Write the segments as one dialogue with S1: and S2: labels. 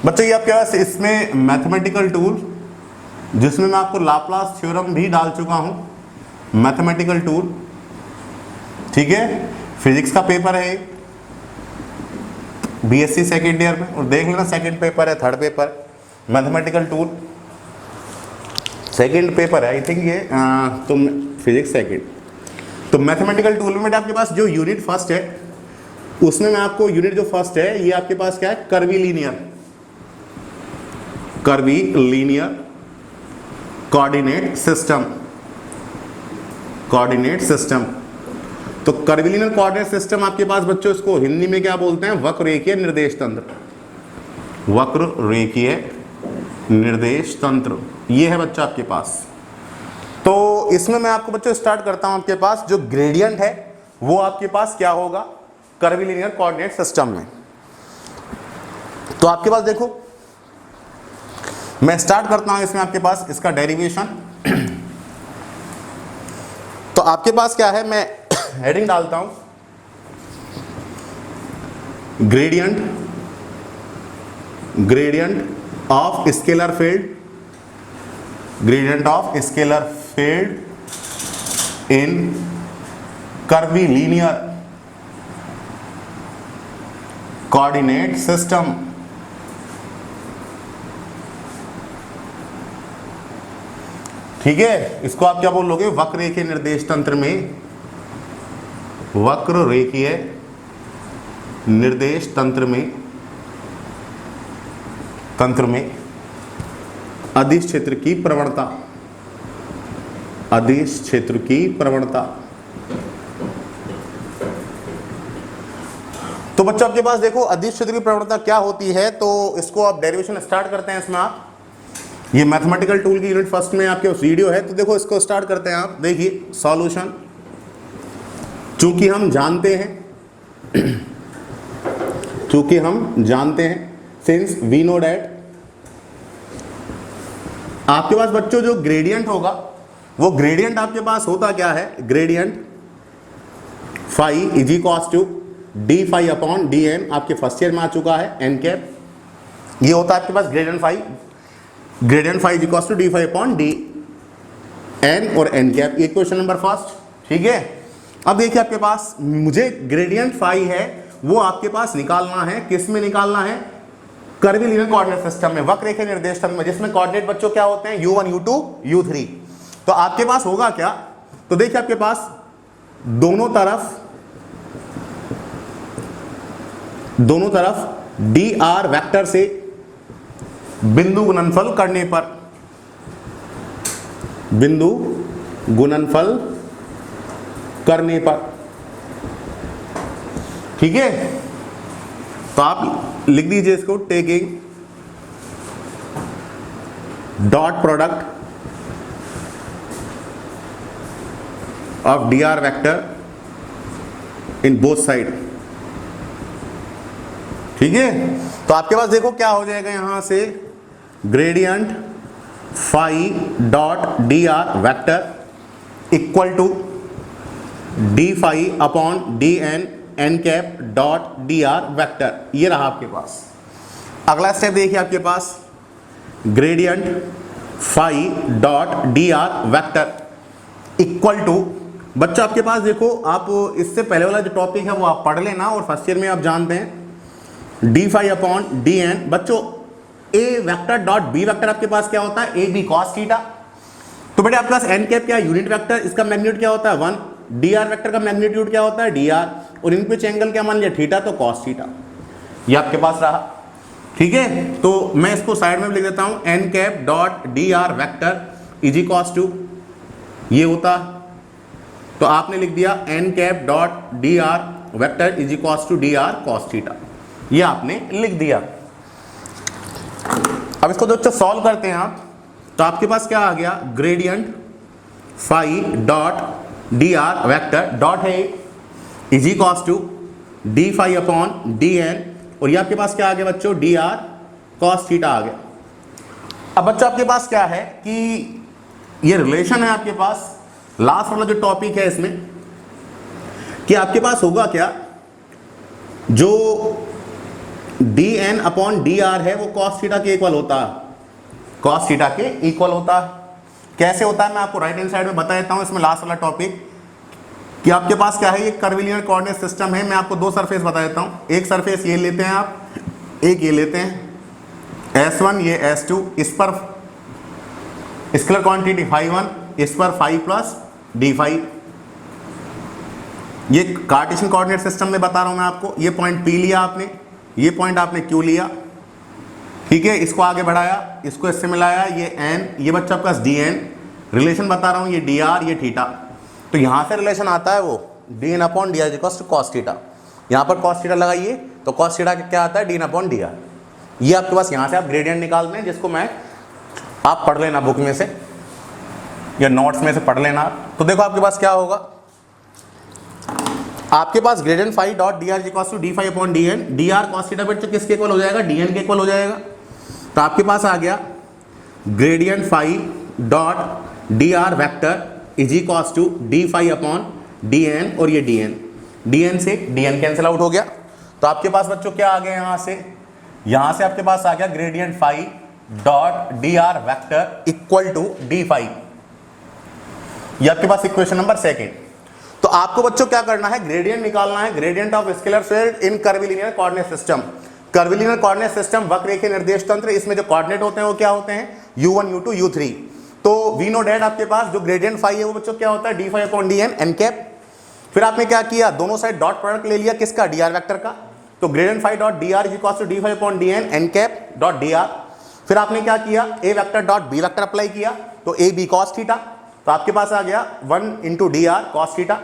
S1: बच्चों ये आपके पास इसमें मैथमेटिकल टूल, जिसमें मैं आपको लाप्लास थ्योरम भी डाल चुका हूं, मैथमेटिकल टूल, ठीक है। फिजिक्स का पेपर है बीएससी सेकेंड ईयर में, और देख लेना सेकेंड पेपर है, third paper mathematical tool second paper है आई थिंक ये, तो फिजिक्स सेकेंड। तो मैथमेटिकल टूल में आपके पास जो यूनिट फर्स्ट है, उसमें मैं आपको यूनिट जो फर्स्ट है ये आपके पास क्या है, कर्वीलीनियर कोऑर्डिनेट सिस्टम, तो कर्वीलिनियर कोऑर्डिनेट सिस्टम आपके पास बच्चों, इसको हिंदी में क्या बोलते हैं, वक्र रेखीय निर्देश तंत्र, ये है बच्चा आपके पास। तो इसमें मैं आपको बच्चों स्टार्ट करता हूं, आपके पास जो ग्रेडियंट है वो आपके पास क्या होगा कर्वीलिनियर कोऑर्डिनेट सिस्टम में। तो आपके पास देखो मैं स्टार्ट करता हूं इसमें आपके पास इसका डेरिवेशन। तो आपके पास क्या है, मैं हेडिंग डालता हूं gradient of scalar field in curvilinear coordinate system. ठीक है, इसको आप क्या बोलोगे, वक्र रेखीय निर्देश तंत्र में, वक्र रेखीय निर्देश तंत्र में अदिश क्षेत्र की प्रवणता। तो बच्चों आपके पास देखो अदिश क्षेत्र की प्रवणता क्या होती है, तो इसको आप डेरिवेशन स्टार्ट करते हैं। इसमें आप ये मैथमेटिकल टूल की यूनिट फर्स्ट में आपके उस वीडियो है, तो देखो इसको स्टार्ट करते हैं आप। देखिए सॉल्यूशन, चूंकि हम जानते हैं सिंस वी नो डैट, आपके पास बच्चों जो ग्रेडियंट होगा वो ग्रेडियंट आपके पास होता क्या है, gradient phi is equals to d phi upon d n, आपके फर्स्ट ईयर में आ चुका है एन कैप, ये होता है आपके पास gradient phi is equals to d phi upon d n और एन कैप, ये क्वेश्चन नंबर फर्स्ट। ठीक है, अब देखिए आपके पास मुझे ग्रेडियंट फाई है वो आपके पास निकालना है, किस में निकालना है, कर्वीलिनियर कोऑर्डिनेट सिस्टम में, वक्र रेखीय निर्देश तंत्र में, जिसमें कोऑर्डिनेट बच्चों क्या होते हैं, u1 u2 u3। तो आपके पास होगा क्या, तो देखिए आपके पास दोनों तरफ dr वेक्टर से बिंदु गुणनफल करने पर, ठीक है। तो आप लिख दीजिए इसको, taking dot product of dr vector in both side. ठीक है, तो आपके पास देखो क्या हो जाएगा, यहां से gradient phi dot dr vector equal to d phi upon d n cap dot dr vector, ये रहा आपके पास। अगला स्टेप देखिए आपके पास, gradient phi dot dr vector equal to, बच्चा आपके पास देखो, आप इससे पहले वाला जो टॉपिक है वो आप पढ़ लेना, और फर्स्ट ईयर में आप जानते हैं d phi upon d n. बच्चों a vector dot b vector आपके पास क्या होता है, ए बी कॉस थीटा। तो बेटे आपके पास एन कैप क्या है, यूनिट वेक्टर, इसका मैग्नीट्यूड क्या होता है 1, dr वेक्टर का मैग्नीट्यूड क्या होता है dr, और इन पे एंगल क्या मान लिया थीटा, तो कॉस थीटा, ये आपके पास रहा। ठीक है, तो मैं इसको साइड में लिख देता हूं, n cap dot dr vector is equals to, ये होता, तो आपने लिख दिया n cap dot dr vector is equals to dr cos theta, ये आपने लिख दिया। अब इसको दोस्तों सॉल्व करते हैं आप, तो आपके पास क्या आ गया, gradient phi dot dr vector dot है is equals to d phi upon d n, और ये आपके पास क्या आ गया बच्चों, dr cos थीटा आ गया। अब बच्चों आपके पास क्या है कि ये रिलेशन है आपके पास, लास्ट वाला जो टॉपिक है इसमें, कि आपके पास होगा क्या, जो d n upon d r है वो कॉस थीटा के इक्वल होता है, कॉस थीटा के इक्वल होता है। कैसे होता है मैं आपको राइट हैंड साइड में बता देता हूं, इसमें लास्ट वाला टॉपिक कि आपके पास क्या है, ये कर्विलिनियर कोऑर्डिनेट सिस्टम है। मैं आपको दो सरफेस बता देता हूं, एक सरफेस ये लेते हैं आप, एक ये लेते हैं S1, ये S2, इस पर स्केलर क्वांटिटी φ1, इस पर φ प्लस d5। ये कार्टेशियन कोऑर्डिनेट सिस्टम में बता रहा हूं मैं आपको। ये पॉइंट P लिया आपने, ये पॉइंट आपने Q लिया, ठीक है, इसको आगे बढ़ाया, इसको इससे मिलाया, ये n, ये बच्चा आपके पास dn, रिलेशन बता रहा हूं ये dr, ये थीटा। तो यहां से रिलेशन आता है वो dn upon dr equals to cos theta. यहां पर cos थीटा लगाइए तो cos थीटा क्या आता है, dn अपॉन dr। ये आपके पास यहां से आप ग्रेडियंट निकालते हैं, जिसको मैं आप पढ़ लेना बुक में से या नोट्स में से पढ़ लेना। तो देखो आपके पास क्या होगा, आपके पास gradient phi dot d r equals to d phi upon d n, d r cos theta बच्चों किसके इक्वल हो जाएगा, डी एन के इक्वल हो जाएगा। तो आपके पास आ गया gradient phi dot d r vector is equals to d phi upon d n, और ये डी एन से डी एन कैंसिल आउट हो गया। तो आपके पास बच्चों क्या आ गया, यहां से आपके पास आ गया gradient phi dot d r vector equal to d phi. ये आपके पास इक्वेशन नंबर सेकेंड। तो आपको बच्चों क्या करना है, ग्रेडियंट निकालना है, gradient of scalar field in curvilinear coordinate system. Curvilinear coordinate system वक्ररेखीय निर्देश तंत्र, इसमें जो कोऑर्डिनेट होते हैं वो क्या होते हैं, u1 u2 u3। तो वी नो डेट आपके पास जो ग्रेडियंट फाई है वो बच्चों क्या होता है, d phi upon d n, n cap. फिर आपने क्या किया, दोनों साइड डॉट प्रोडक्ट ले लिया, किसका, डी आर वैक्टर का। तो gradient phi dot d r is equal to d phi upon d n, n cap dot d r. फिर आपने क्या किया, a vector dot b vector apply किया, तो ए बी कॉस थीटा। तो आपके पास आ गया 1 into d r cos theta.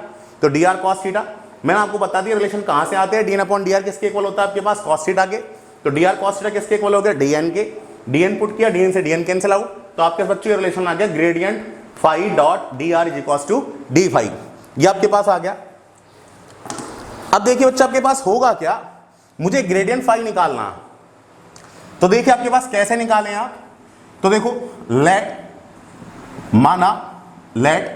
S1: तो डी आर कॉस थीटा मैंने आपको बता दिया रिलेशन कहां से आते हैं, d n upon d r किसके इक्वल होता है आपके पास, कॉस थीटा के। तो डी आर कॉस थीटा किसके इक्वल हो गया, डी एन के। डी एन पुट किया, डी एन से डी एन कैंसिल आउट, तो आपके बच्चों ये रिलेशन आ गया gradient phi dot d r is equal to d phi. ये आपके पास आ गया। अब देखिए बच्चा आपके पास होगा क्या, मुझे ग्रेडियंट फाई निकालना। तो देखिए आपके पास कैसे निकालें आप, तो देखो लेट माना लेट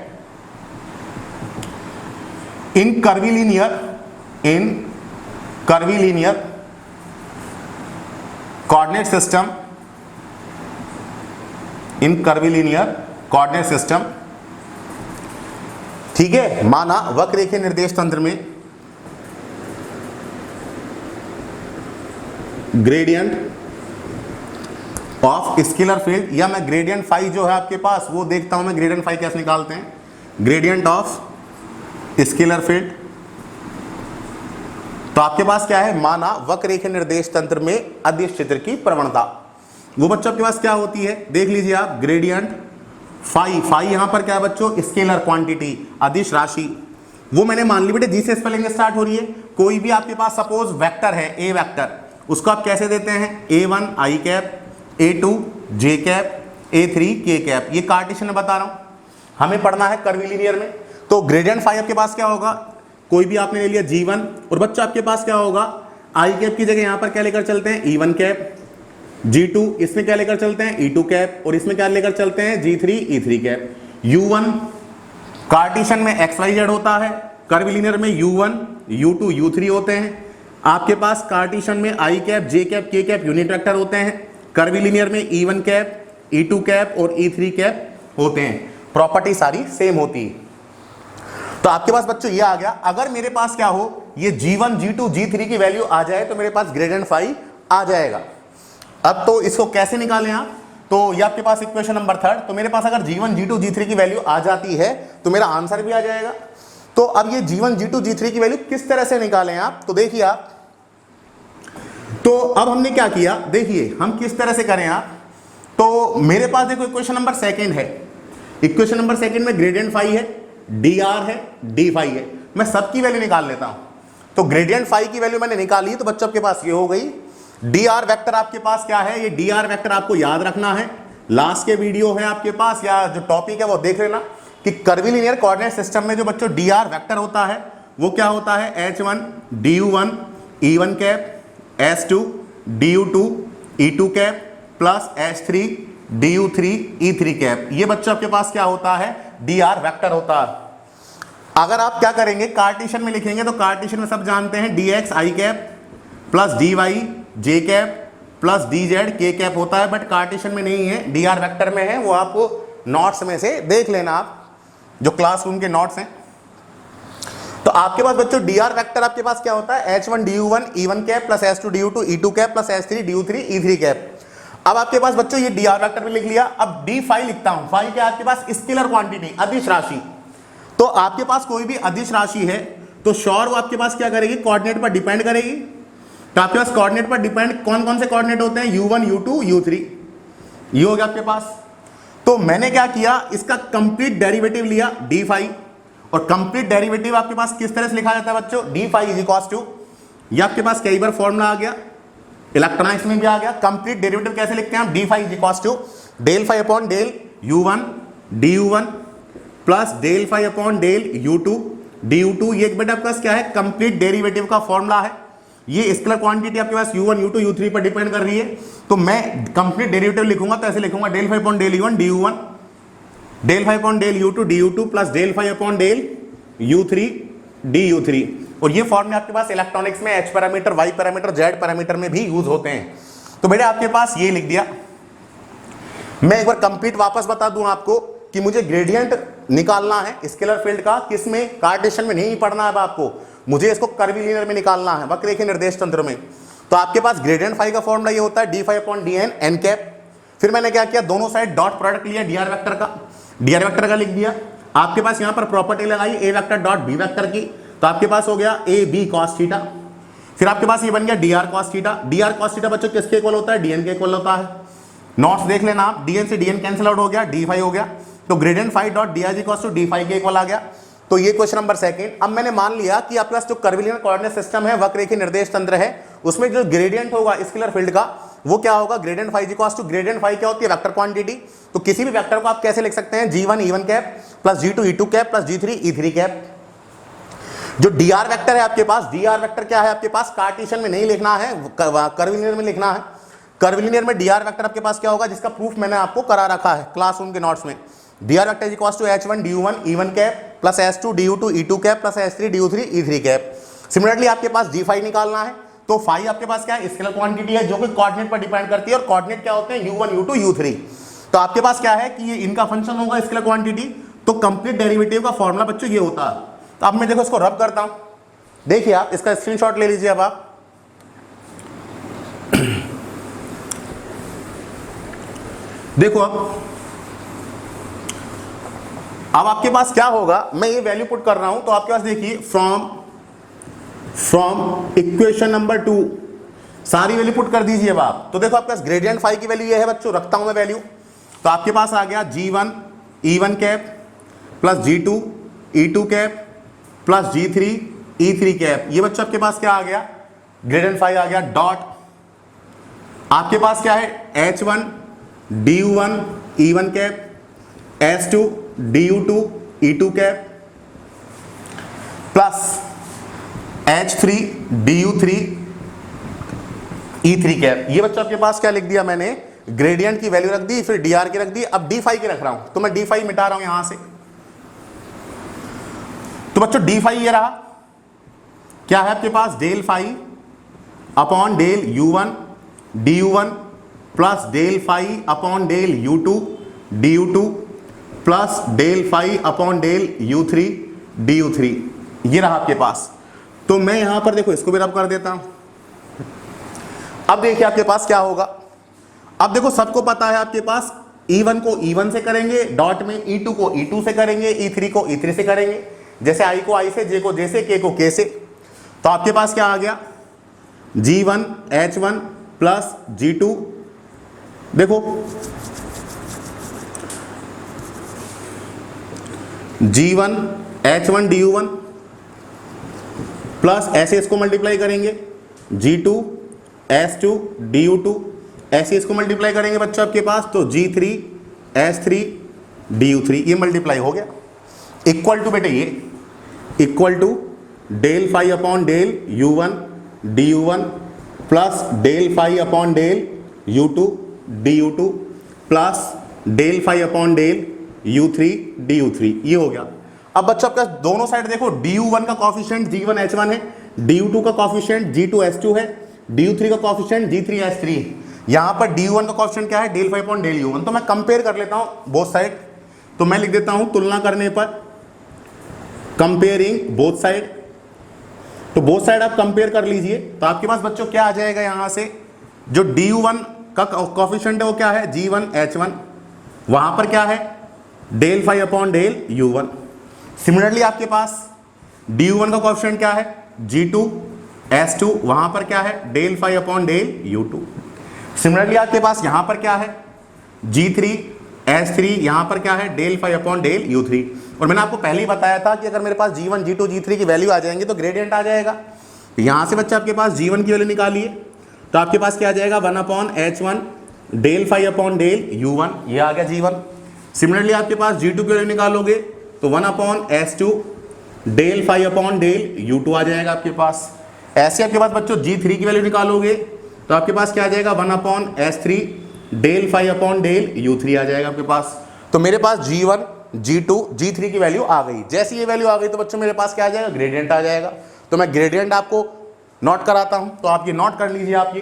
S1: इन कर्विलिनियर कोऑर्डिनेट सिस्टम, इन कर्विलिनियर कोऑर्डिनेट सिस्टम, ठीक है, माना वक्ररेखीय निर्देश तंत्र में ग्रेडियंट ऑफ स्केलर फील्ड, या मैं ग्रेडियंट फाई जो है आपके पास वो देखता हूं मैं, ग्रेडियंट फाई कैसे निकालते हैं, ग्रेडियंट ऑफ स्केलर फील्ड। तो आपके पास क्या है, माना वक्ररेखीय निर्देश तंत्र में अदिश चित्र की प्रवणता, वो बच्चों आपके पास क्या होती है, देख लीजिए आप, ग्रेडियंट फाई, फाई यहां पर क्या है बच्चों, स्केलर क्वांटिटी, अदिश राशि। वो मैंने मान ली बेटे जी से स्पेलिंग स्टार्ट हो रही है। कोई भी आपके पास सपोज वेक्टर है, ए वेक्टर, उसको आप कैसे देते हैं, a1 आई कैप, a2 जे कैप, a3 के कैप। ये कार्टेशियन में बता रहा हूं, हमें पढ़ना है कर्विलिनियर में। तो ग्रेडियंट फाई आपके पास क्या होगा, कोई भी आपने ले लिया g1, और बच्चा आपके पास क्या होगा, आई कैप की जगह यहां पर क्या लेकर चलते हैं, e1 कैप, g2 इसमें क्या लेकर चलते हैं, e2 कैप, और इसमें क्या लेकर चलते हैं, g3 e3 cap. u1 Cartesian में xyz होता है, कर्विलिनियर में u1 u2 u3 होते हैं। आपके पास कार्टेशियन में आई कैप, जे कैप, के कैप यूनिट वेक्टर होते हैं, कर्विलिनियर में e1 कैप, e2 कैप और e3 कैप होते हैं। प्रॉपर्टी सारी सेम होती है। तो आपके पास बच्चों ये आ गया। अगर मेरे पास क्या हो, ये g1 g2 g3 की वैल्यू आ जाए तो मेरे पास ग्रेडियंट फाई आ जाएगा। अब तो इसको कैसे निकालें आप, तो ये आपके पास इक्वेशन नंबर थर्ड। तो मेरे पास अगर g1 g2 g3 की वैल्यू आ जाती है तो मेरा आंसर भी आ जाएगा। तो अब ये g1 g2 g3 की वैल्यू किस तरह से निकालें आप, तो देखिए आप, तो अब हमने क्या किया, देखिए हम किस तरह से करें आप। तो मेरे पास देखो इक्वेशन नंबर सेकंड है, इक्वेशन नंबर सेकंड में ग्रेडियंट फाई है, डी आर है, डी फाई है, मैं सबकी वैल्यू निकाल लेता हूं। तो ग्रेडियंट फाई की वैल्यू मैंने निकाली, तो बच्चों आपके पास ये हो गई। डी आर वेक्टर आपके पास क्या है, ये डी आर वेक्टर आपको याद रखना है, लास्ट के वीडियो है आपके पास या जो टॉपिक है वो देख लेना कि कर्विलिनियर कोऑर्डिनेट सिस्टम में जो बच्चों डी आर वेक्टर होता है वो क्या होता है, h1 du1 e1 cap, s2 du2 e2 cap plus h3 du3 e3 cap. ये बच्चों आपके पास क्या होता है, डी आर वेक्टर होता है। अगर आप क्या करेंगे, कार्टेशियन में लिखेंगे तो कार्टेशियन में सब जानते हैं dx i cap plus dy J cap plus D Z के कैप होता है, बट कार्टेशियन में नहीं है, डी आर वैक्टर में है। वो आपको नोट्स में से देख लेना, आप जो क्लासरूम के नोट्स हैं। तो आपके पास बच्चों डी आर वैक्टर आपके पास क्या होता है, H1 DU1 E1 cap plus H2 DU2 E2 cap plus H3 DU3 E3 cap. अब आपके पास बच्चों ये डी आर वैक्टर में लिख लिया। अब डी फाई लिखता हूं, फाई क्या आपके पास स्केलर क्वांटिटी, अदिश राशि। तो आपके पास कोई भी अदिश राशि है तो श्योर वो आपके पास क्या करेगी, कोऑर्डिनेट पर डिपेंड करेगी। तो आपके पास कोऑर्डिनेट पर डिपेंड कौन कौन से कोऑर्डिनेट होते हैं, U1 U2 U3, ये हो गया आपके पास। तो मैंने क्या किया, इसका कंप्लीट डेरिवेटिव लिया डी फाई, और कंप्लीट डेरिवेटिव आपके पास किस तरह से लिखा जाता है बच्चों, d phi is equals to, ये आपके पास कई बार फॉर्मूला आ गया, इलेक्ट्रॉनिक्स में भी आ गया। कंप्लीट डेरिवेटिव कैसे लिखते हैं हम, d phi is equals to del phi upon del U1 DU1 plus del phi upon del U2 DU2। ये एक बेटा आपके पास क्या है, कंप्लीट डेरिवेटिव का फॉर्मूला है। ये स्केलर क्वांटिटी आपके पास U1 U2 U3 पर डिपेंड कर रही है। तो मैं कंप्लीट डेरिवेटिव लिखूंगा तो ऐसे लिखूंगा, del phi upon del U1 DU1 del phi upon del U2 DU2 plus del phi upon del U3 DU3। और ये फॉर्मूले आपके पास इलेक्ट्रॉनिक्स में H parameter, Y parameter, Z parameter में भी यूज होते हैं। तो बेटा आपके पास ये लिख दिया। मैं एक बार कंप्लीट वापस बता दूं आपको कि मुझे ग्रेडियंट निकालना है स्केलर फील्ड का, किसमें, कार्टेशियन में नहीं पढ़ना है आपको, मुझे इसको कर्वीलिनियर में निकालना है, वक्ररेखीय निर्देश तंत्र में। तो आपके पास ग्रेडियंट फाई का फॉर्मूला ये होता है d phi upon d n n cap. फिर मैंने क्या किया, दोनों साइड डॉट प्रोडक्ट लिया डी आर वेक्टर का, डी आर वेक्टर का लिख दिया। आपके पास यहां पर प्रॉपर्टी लगाई a vector dot b vector की, तो आपके पास हो गया ए बी कॉस थीटा। फिर आपके पास ये बन गया D r cos theta. D r cos theta बच्चों किसके इक्वल होता है, डीएन के इक्वल होता है। नोट्स देख लेना आप, डीएन से डीएन कैंसिल आउट हो गया, डी फाई हो गया। तो gradient phi dot d r जी कॉस टू डी फाई के इक्वल आ गया। तो ये क्वेश्चन नंबर सेकंड। अब मैंने मान लिया कि आपके पास जो कर्वीलिनियर कोऑर्डिनेट सिस्टम है, वक्ररेखीय निर्देश तंत्र है, उसमें जो ग्रेडियंट होगा स्केलर फील्ड का वो क्या होगा, gradient phi equals to, gradient phi क्या होती है, वेक्टर क्वांटिटी। तो किसी भी वेक्टर को आप कैसे लिख सकते हैं, G1 E1 cap plus G2 E2 cap plus G3 E3 cap. जो डीआर वेक्टर है आपके पास, डीआर वेक्टर क्या है आपके पास, कार्टेशियन में नहीं लिखना है, कर्वीलिनियर में लिखना है। कर्वीलिनियर में डीआर वेक्टर आपके पास क्या होगा, जिसका प्रूफ मैंने आपको करा रखा है क्लासरूम के नोट्स में। D r vector is equals to H1 DU1 E1 cap plus H2 DU2 E2 cap plus H3 DU3 E3 cap. Similarly आपके पास जी फाई निकालना है, तो फाई आपके पास क्या है, स्केलर क्वांटिटी है जो कि कोऑर्डिनेट पर डिपेंड करती है, और कोऑर्डिनेट क्या होते हैं, U1 U2 U3। तो आपके पास क्या है कि ये इनका फंक्शन होगा स्केलर क्वांटिटी। तो कंप्लीट डेरिवेटिव का फॉर्मूला बच्चों ये होता है। तो अब मैं देखो इसको रब करता हूं, देखिए आप इसका स्क्रीनशॉट ले लीजिए। अब आप देखो, अब आपके पास क्या होगा, मैं ये वैल्यू पुट कर रहा हूं, तो आपके पास देखिए फ्रॉम इक्वेशन नंबर 2 सारी वैल्यू पुट कर दीजिए अब आप। तो देखो आपके पास ग्रेडियंट फाई की वैल्यू ये है बच्चों, रखता हूं मैं वैल्यू। तो आपके पास आ गया G1 E1 cap plus G2 E2 cap plus G3 E3 cap. ये बच्चों आपके पास क्या आ गया, ग्रेडियंट फाई आ गया। डॉट आपके पास क्या है, H1 DU1 E1 cap H2 DU2 E2 cap plus H3 DU3 E3 cap. ये बच्चों आपके पास क्या लिख दिया मैंने, ग्रेडियंट की वैल्यू रख दी, फिर डीआर की रख दी। अब डी फाई की रख रहा हूं, तो मैं डी फाई मिटा रहा हूं यहां से। तो बच्चों डी फाई ये रहा, क्या है आपके पास, del phi upon del U1 DU1 plus del phi upon del U2 DU2 plus del phi upon del U3 DU3। ये रहा आपके पास। तो मैं यहां पर देखो इसको भी रब कर देता हूं। अब देखिए आपके पास क्या होगा, अब देखो सबको पता है आपके पास E1 को E1 से करेंगे डॉट में, E2 को E2 से करेंगे, E3 को E3 से करेंगे, जैसे I को I से, J को J से, K को K से। तो आपके पास क्या आ गया, G1 H1 प्लस G2, देखो G1 H1 DU1 प्लस ऐसे इसको मल्टीप्लाई करेंगे G2 H2 DU2, ऐसे इसको मल्टीप्लाई करेंगे बच्चों आपके पास, तो G3 H3 DU3, ये मल्टीप्लाई हो गया। इक्वल टू बेटे ये equal to del phi upon del U1 DU1 plus del phi upon del U2 DU2 plus del phi upon del U3 DU3, ये हो गया। अब बच्चों आपका दोनों साइड देखो, DU1 का कॉफिशिएंट G1 H1 है, DU2 का कॉफिशिएंट G2 H2 है, du3 का कॉफिशिएंट g3h3, यहां पर du1 का कॉफिशिएंट क्या है, del phi upon del u1। तो मैं कंपेयर कर लेता हूं बोथ साइड, तो मैं लिख देता हूं तुलना करने पर, कंपेयरिंग बोथ साइड। तो बोथ साइड आप कंपेयर कर लीजिए, तो आपके पास बच्चों क्या आ जाएगा, यहां से जो du1 का कॉफिशिएंट है वो क्या है, g1h1, वहां पर क्या है, del phi upon del u1। Similarly आपके पास du1 का कॉफिशिएंट क्या है, g2h2, वहां पर क्या है, del phi upon del u2। Similarly आपके पास यहां पर क्या है, g3h3, यहां पर क्या है, del phi upon del u3। और मैंने आपको पहले ही बताया था कि अगर मेरे पास g1 g2 g3 की वैल्यू आ जाएंगे तो ग्रेडियंट आ जाएगा। यहां से बच्चा आपके पास g1 की वैल्यू निकालिए, तो आपके पास क्या आ जाएगा, 1/h1 del phi upon del u1, ये आ गया g1। सिमिलरली आपके पास g2 की वैल्यू निकालोगे तो 1/s2 del phi upon del u2 आ जाएगा आपके पास। ऐसे आपके पास बच्चों g3 की वैल्यू निकालोगे तो आपके पास क्या आ जाएगा, 1/s3 del phi upon del u3 आ जाएगा आपके पास। तो मेरे पास g1 g2 g3 की वैल्यू आ गई। जैसी ये वैल्यू आ गई तो बच्चों मेरे पास क्या आ जाएगा, ग्रेडियंट आ जाएगा। तो मैं ग्रेडियंट आपको नोट कराता हूं, तो आप ये नोट कर लीजिए आप ये।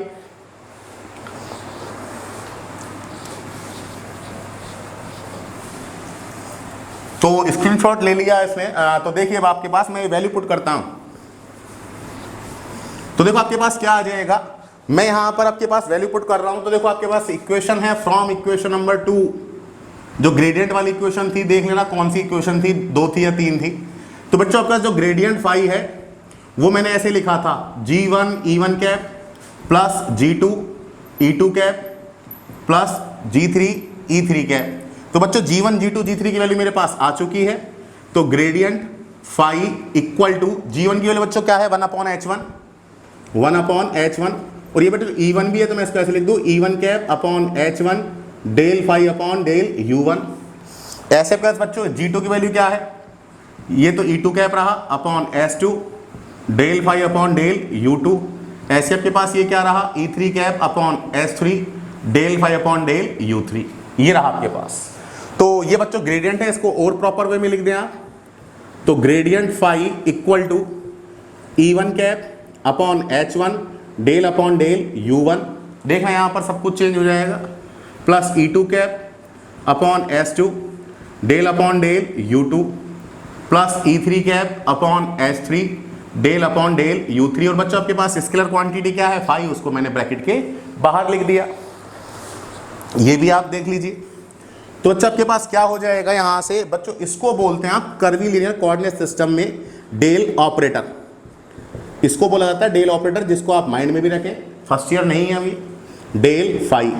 S1: तो स्क्रीनशॉट ले लिया इसने, तो देखिए अब आपके पास मैं वैल्यू पुट करता हूं, तो देखो आपके पास क्या आ जाएगा, मैं यहां पर आपके पास वैल्यू पुट कर रहा हूं। तो देखो आपके पास इक्वेशन है फ्रॉम इक्वेशन नंबर 2, जो ग्रेडियंट वाली इक्वेशन थी, देख लेना कौन सी इक्वेशन थी, 2 थी या 3 थी। तो बच्चों आपके पास जो ग्रेडियंट फाई है वो मैंने ऐसे लिखा था, g1 e1 cap plus g2 e2 cap plus g3 e3 cap. तो बच्चों g1 g2 g3 की वैल्यू मेरे पास आ चुकी है। तो gradient phi equal to g1 की वैल्यू बच्चों क्या है, 1/h1 और ये बच्चों e1 भी है, तो मैं इसको ऐसे लिख दूं, e1 cap upon h1 del phi upon del u1। ऐसे प्लस बच्चों g2 की वैल्यू क्या है, ये तो e2 कैप रहा upon s2 del phi upon del u2। ऐसे आपके पास ये क्या रहा, e3 cap upon s3 del phi upon del u3, ये रहा आपके पास। तो ये बच्चों ग्रेडियंट है, इसको और प्रॉपर वे में लिख दें आप। तो gradient phi equal to e1 cap upon h1 del upon del u1, देखना यहां पर सब कुछ चेंज हो जाएगा, plus e2 cap upon s2 del upon del u2 plus e3 cap upon s3 del upon del u3। और बच्चों आपके पास स्केलर क्वांटिटी क्या है, फाई, उसको मैंने ब्रैकेट के बाहर लिख दिया, ये भी आप देख लीजिए। तो बच्चों आपके पास क्या हो जाएगा, यहां से बच्चों इसको बोलते हैं आप कर्वीलिनियर कोऑर्डिनेट सिस्टम में डेल ऑपरेटर, इसको बोला जाता है डेल ऑपरेटर, जिसको आप माइंड में भी रखें, फर्स्ट ईयर नहीं है अभी, डेल फाई।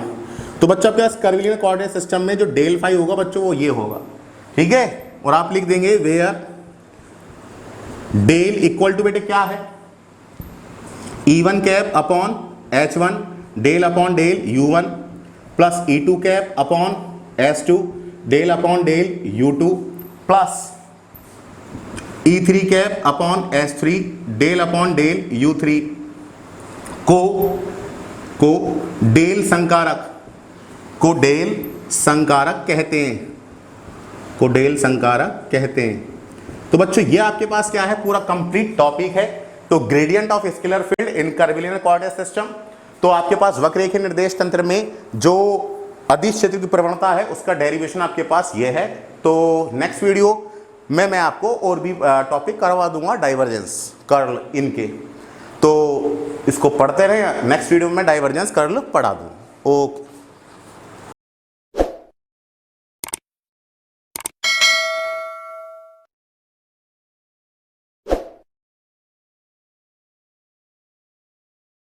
S1: तो बच्चों आपके पास कर्वीलिनियर कोऑर्डिनेट सिस्टम में जो डेल फाई होगा बच्चों वो ये होगा, ठीक है। और आप लिख देंगे वेयर डेल इक्वल टू बेटे क्या है, e1 cap upon h1 del upon del u1 plus e2 cap upon s2 del upon del u2 plus e3 cap upon s3 del upon del u3 को डेल संकारक कहते हैं, को del संकारक कहते हैं। तो बच्चों ये आपके पास क्या है, पूरा कंप्लीट टॉपिक है। तो gradient of scalar field in curvilinear coordinate system. तो आपके पास वक्ररेखीय निर्देश तंत्र में जो अदिश क्षेत्र की प्रवणता है उसका डेरिवेशन आपके पास ये है। तो नेक्स्ट वीडियो में मैं आपको और भी टॉपिक करवा दूंगा, डाइवर्जेंस कर्ल इनके, तो इसको पढ़ते रहे। नेक्स्ट वीडियो में डाइवर्जेंस कर्ल पढ़ा दूँ। ओके।